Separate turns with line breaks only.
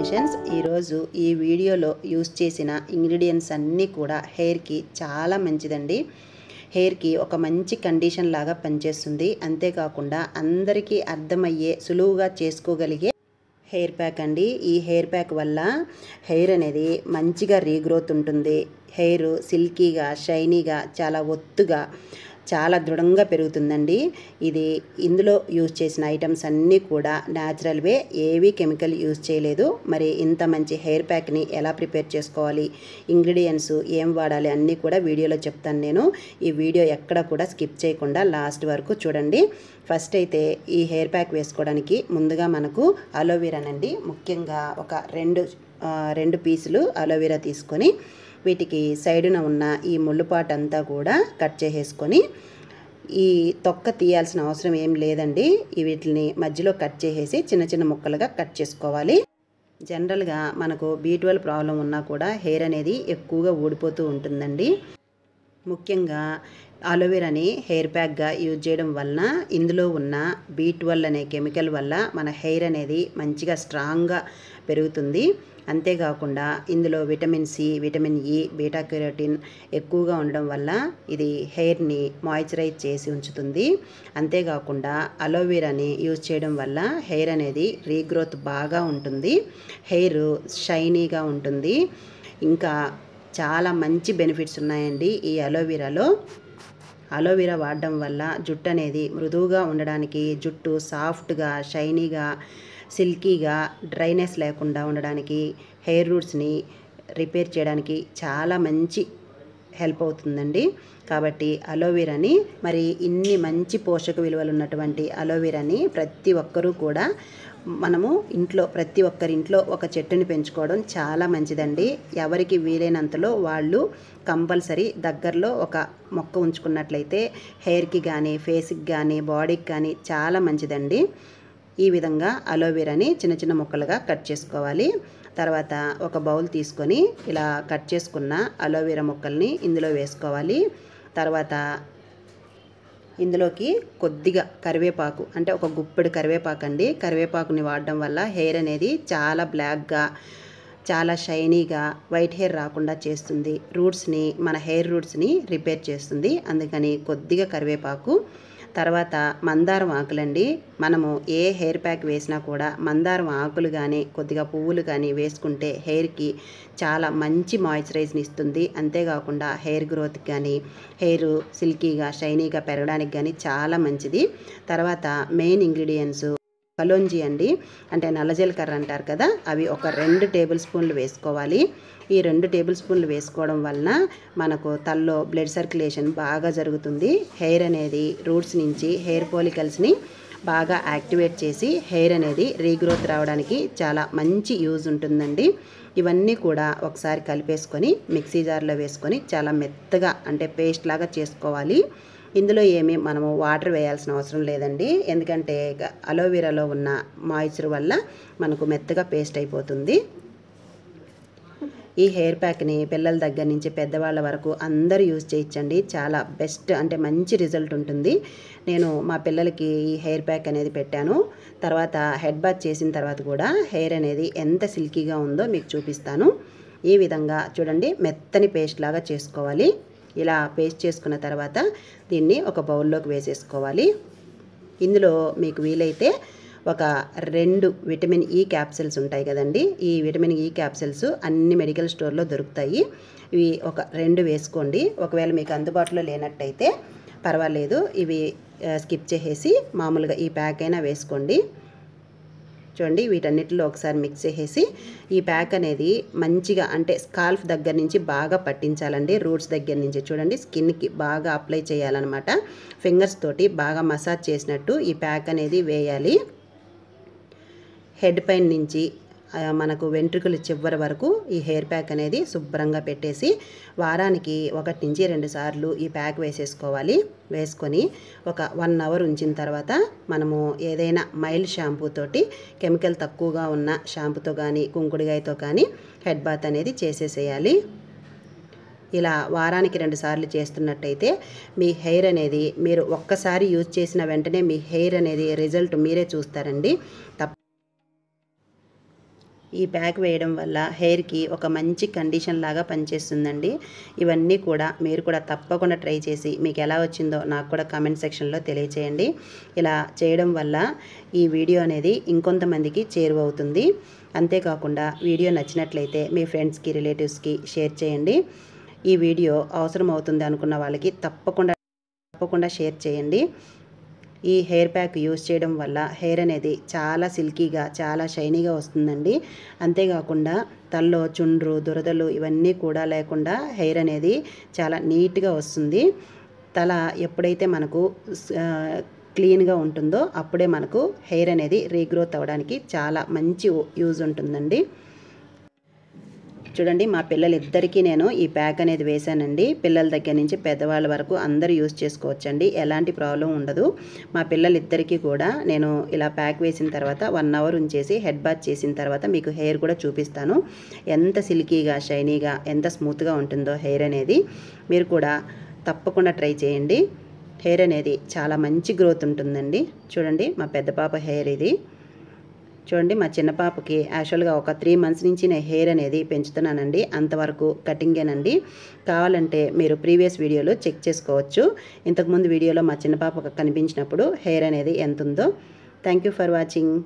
Congratulations. ఈరోజు ఈ వీడియోలో యూస్ చేసిన ఇంగ్రీడియంట్స్ అన్నీ కూడా హెయిర్కి చాలా మంచిదండి. హెయిర్కి ఒక మంచి కండిషన్ లాగా పనిచేస్తుంది. అంతేకాకుండా అందరికీ అర్థమయ్యే సులువుగా చేసుకోగలిగే హెయిర్ ప్యాక్ అండి. ఈ హెయిర్ ప్యాక్ వల్ల హెయిర్ అనేది మంచిగా రీగ్రోత్ ఉంటుంది. హెయిర్ సిల్కీగా, షైనీగా, చాలా ఒత్తుగా, చాలా దృఢంగా పెరుగుతుందండి. ఇందులో యూజ్ చేసిన ఐటమ్స్ అన్నీ కూడా న్యాచురల్వే, ఏవి కెమికల్ యూజ్ చేయలేదు. మరి ఇంత మంచి హెయిర్ ప్యాక్ని ఎలా ప్రిపేర్ చేసుకోవాలి, ఇంగ్రీడియంట్స్ ఏం వాడాలి అన్నీ కూడా వీడియోలో చెప్తాను నేను. ఈ వీడియో ఎక్కడ కూడా స్కిప్ చేయకుండా లాస్ట్ వరకు చూడండి. ఫస్ట్ అయితే ఈ హెయిర్ ప్యాక్ వేసుకోవడానికి ముందుగా మనకు అలోవెరానండి. ముఖ్యంగా ఒక రెండు పీసులు అలోవెరా తీసుకొని వీటికి సైడున ఉన్న ఈ ముళ్ళుపాటు అంతా కూడా కట్ చేసేసుకొని, ఈ తొక్క తీయాల్సిన అవసరం ఏం లేదండి. వీటిని మధ్యలో కట్ చేసేసి చిన్న చిన్న ముక్కలుగా కట్ చేసుకోవాలి. జనరల్గా మనకు B12 ప్రాబ్లం ఉన్నా కూడా హెయిర్ అనేది ఎక్కువగా ఊడిపోతూ ఉంటుందండి. ముఖ్యంగా అలోవెరాని హెయిర్ ప్యాక్గా యూజ్ చేయడం వలన ఇందులో ఉన్న B12 అనే కెమికల్ వల్ల మన హెయిర్ అనేది మంచిగా స్ట్రాంగ్గా పెరుగుతుంది. అంతేకాకుండా ఇందులో vitamin C, vitamin E, beta carotene ఎక్కువగా ఉండడం వల్ల ఇది హెయిర్ని మాయిశ్చరైజ్ చేసి ఉంచుతుంది. అంతేకాకుండా అలోవెరాని యూజ్ చేయడం వల్ల హెయిర్ అనేది రీగ్రోత్ బాగా ఉంటుంది, హెయిర్ షైనీగా ఉంటుంది. ఇంకా చాలా మంచి బెనిఫిట్స్ ఉన్నాయండి ఈ అలోవెరాలో. అలోవెరా వాడడం వల్ల జుట్టు అనేది మృదువుగా ఉండడానికి, జుట్టు సాఫ్ట్గా, షైనీగా, సిల్కీగా, డ్రైనెస్ లేకుండా ఉండడానికి, హెయిర్ రూట్స్ని రిపేర్ చేయడానికి చాలా మంచి హెల్ప్ అవుతుందండి. కాబట్టి అలోవెరాని, మరి ఇన్ని మంచి పోషక విలువలు ఉన్నటువంటి అలోవెరాని ప్రతి ఒక్కరూ కూడా మనము ప్రతి ఒక్కరింట్లో ఒక చెట్టుని పెంచుకోవడం చాలా మంచిదండి. ఎవరికి వీలైనంతలో వాళ్ళు కంపల్సరీ దగ్గరలో ఒక మొక్క ఉంచుకున్నట్లయితే హెయిర్కి కానీ, ఫేస్కి కానీ, బాడీకి కానీ చాలా మంచిదండి. ఈ విధంగా అలోవెరాని చిన్న చిన్న ముక్కలుగా కట్ చేసుకోవాలి. తర్వాత ఒక బౌల్ తీసుకొని ఇలా కట్ చేసుకున్న అలోవెరా ముక్కల్ని ఇందులో వేసుకోవాలి. తర్వాత ఇందులోకి కొద్దిగా కరివేపాకు, అంటే ఒక గుప్పెడు కరివేపాకు అండి. కరివేపాకుని వాడడం వల్ల హెయిర్ అనేది చాలా బ్లాక్గా, చాలా షైనీగా, వైట్ హెయిర్ రాకుండా చేస్తుంది. మన హెయిర్ రూట్స్ని రిపేర్ చేస్తుంది. అందుకని కొద్దిగా కరివేపాకు. తర్వాత మందారం ఆకులండి. మనము ఏ హెయిర్ ప్యాక్ వేసినా కూడా మందారం ఆకులు కానీ, కొద్దిగా పువ్వులు కానీ వేసుకుంటే హెయిర్కి చాలా మంచి మాయిశ్చరైజ్ని ఇస్తుంది. అంతేకాకుండా హెయిర్ గ్రోత్కి కానీ, హెయిర్ సిల్కీగా, షైనీగా పెరగడానికి కానీ చాలా మంచిది. తర్వాత మెయిన్ ఇంగ్రీడియంట్స్ కలోంజీ అండి, అంటే నల్ల జీలకర్ర అంటారు కదా, అవి ఒక 2 టేబుల్ స్పూన్లు వేసుకోవాలి. ఈ 2 టేబుల్ స్పూన్లు వేసుకోవడం వలన మనకు తలలో బ్లడ్ సర్క్యులేషన్ బాగా జరుగుతుంది. హెయిర్ అనేది రూట్స్ నుంచి హెయిర్ ఫాలికల్స్ని బాగా యాక్టివేట్ చేసి హెయిర్ అనేది రీగ్రోత్ రావడానికి చాలా మంచి యూజ్ ఉంటుందండి. ఇవన్నీ కూడా ఒకసారి కలిపేసుకొని మిక్సీ జార్లో వేసుకొని చాలా మెత్తగా, అంటే పేస్ట్ లాగా చేసుకోవాలి. ఇందులో మనము వాటర్ వేయాల్సిన అవసరం లేదండి. ఎందుకంటే అలోవెరాలో ఉన్న మాయిశ్చర్ వల్ల మనకు మెత్తగా పేస్ట్ అయిపోతుంది. ఈ హెయిర్ ప్యాక్ని పిల్లల దగ్గర నుంచి పెద్దవాళ్ళ వరకు అందరూ యూజ్ చేయొచ్చండి. చాలా బెస్ట్, అంటే మంచి రిజల్ట్ ఉంటుంది. నేను మా పిల్లలకి ఈ హెయిర్ ప్యాక్ అనేది పెట్టాను. తర్వాత హెడ్ బాత్ చేసిన తర్వాత కూడా హెయిర్ అనేది ఎంత సిల్కీగా ఉందో మీకు చూపిస్తాను. ఈ విధంగా చూడండి, మెత్తని పేస్ట్ లాగా చేసుకోవాలి. ఇలా పేస్ట్ చేసుకున్న తర్వాత దీన్ని ఒక బౌల్లోకి వేసేసుకోవాలి. ఇందులో మీకు వీలైతే ఒక 2 విటమిన్ ఇ క్యాప్సిల్స్ ఉంటాయి కదండి. ఈ విటమిన్ ఇ క్యాప్సిల్స్ అన్ని మెడికల్ స్టోర్లో దొరుకుతాయి. ఇవి ఒక 2 వేసుకోండి. ఒకవేళ మీకు అందుబాటులో లేనట్టయితే పర్వాలేదు, ఇవి స్కిప్ చేసేసి మామూలుగా ఈ ప్యాక్ అయినా వేసుకోండి. చూడండి, వీటన్నిటిలో ఒకసారి మిక్స్ చేసేసి ఈ ప్యాక్ అనేది మంచిగా, అంటే స్కాల్ఫ్ దగ్గర నుంచి బాగా పట్టించాలండి. రూట్స్ దగ్గర నుంచి చూడండి, స్కిన్కి బాగా అప్లై చేయాలన్నమాట. ఫింగర్స్ తోటి బాగా మసాజ్ చేసినట్టు ఈ ప్యాక్ అనేది వేయాలి. హెడ్ పైన నుంచి మనకు వెంట్రుకలు చివరి వరకు ఈ హెయిర్ ప్యాక్ అనేది శుభ్రంగా పెట్టేసి వారానికి 1 నుంచి 2 సార్లు ఈ ప్యాక్ వేసేసుకోవాలి. వేసుకొని ఒక 1 అవర్ ఉంచిన తర్వాత మనము ఏదైనా మైల్డ్ షాంపూ తోటి, కెమికల్ తక్కువగా ఉన్న షాంపూతో కానీ, కుంకుడుగాయతో కానీ హెడ్ బాత్ అనేది చేసేసేయాలి. ఇలా వారానికి 2 సార్లు చేస్తున్నట్టయితే మీ హెయిర్ అనేది, మీరు ఒక్కసారి యూజ్ చేసిన వెంటనే మీ హెయిర్ అనేది రిజల్ట్ మీరే చూస్తారండి. ఈ ప్యాక్ వేయడం వల్ల హెయిర్కి ఒక మంచి కండిషన్ లాగా పనిచేస్తుందండి. ఇవన్నీ కూడా మీరు కూడా తప్పకుండా ట్రై చేసి మీకు ఎలా వచ్చిందో నాకు కూడా కామెంట్ సెక్షన్లో తెలియచేయండి. ఇలా చేయడం వల్ల ఈ వీడియో అనేది ఇంకొంతమందికి చేరువవుతుంది. అంతేకాకుండా వీడియో నచ్చినట్లయితే మీ ఫ్రెండ్స్కి, రిలేటివ్స్కి షేర్ చేయండి. ఈ వీడియో అవసరం అవుతుంది అనుకున్న వాళ్ళకి తప్పకుండా షేర్ చేయండి. ఈ హెయిర్ ప్యాక్ యూస్ చేయడం వల్ల హెయిర్ అనేది చాలా సిల్కీగా, చాలా షైనీగా వస్తుందండి. అంతేకాకుండా తలలో చుండ్రు, దురదలు ఇవన్నీ కూడా లేకుండా హెయిర్ అనేది చాలా నీట్గా వస్తుంది. తల ఎప్పుడైతే మనకు క్లీన్గా ఉంటుందో అప్పుడే మనకు హెయిర్ అనేది రీగ్రోత్ అవ్వడానికి చాలా మంచి యూజ్ ఉంటుందండి. చూడండి, మా పిల్లలిద్దరికీ నేను ఈ ప్యాక్ అనేది వేశానండి. పిల్లల దగ్గర నుంచి పెద్దవాళ్ళ వరకు అందరూ యూజ్ చేసుకోవచ్చండి. ఎలాంటి ప్రాబ్లం ఉండదు. మా పిల్లలిద్దరికీ కూడా నేను ఇలా ప్యాక్ వేసిన తర్వాత 1 అవర్ ఉంచేసి హెడ్ బాత్ చేసిన తర్వాత మీకు హెయిర్ కూడా చూపిస్తాను. ఎంత సిల్కీగా, షైనీగా, ఎంత స్మూత్గా ఉంటుందో హెయిర్ అనేది. మీరు కూడా తప్పకుండా ట్రై చేయండి. హెయిర్ అనేది చాలా మంచి గ్రోత్ ఉంటుందండి. చూడండి, మా పెద్ద పాప హెయిర్ ఇది. చూడండి, మా చిన్న పాపకి యాక్చువల్గా ఒక 3 మంత్స్ నుంచి నేను హెయిర్ అనేది పెంచుతున్నానండి. అంతవరకు కటింగేనండి. కావాలంటే మీరు ప్రీవియస్ వీడియోలో చెక్ చేసుకోవచ్చు. ఇంతకుముందు వీడియోలో మా చిన్న పాపకు కనిపించినప్పుడు హెయిర్ అనేది ఎంత ఉందో. Thank you for watching.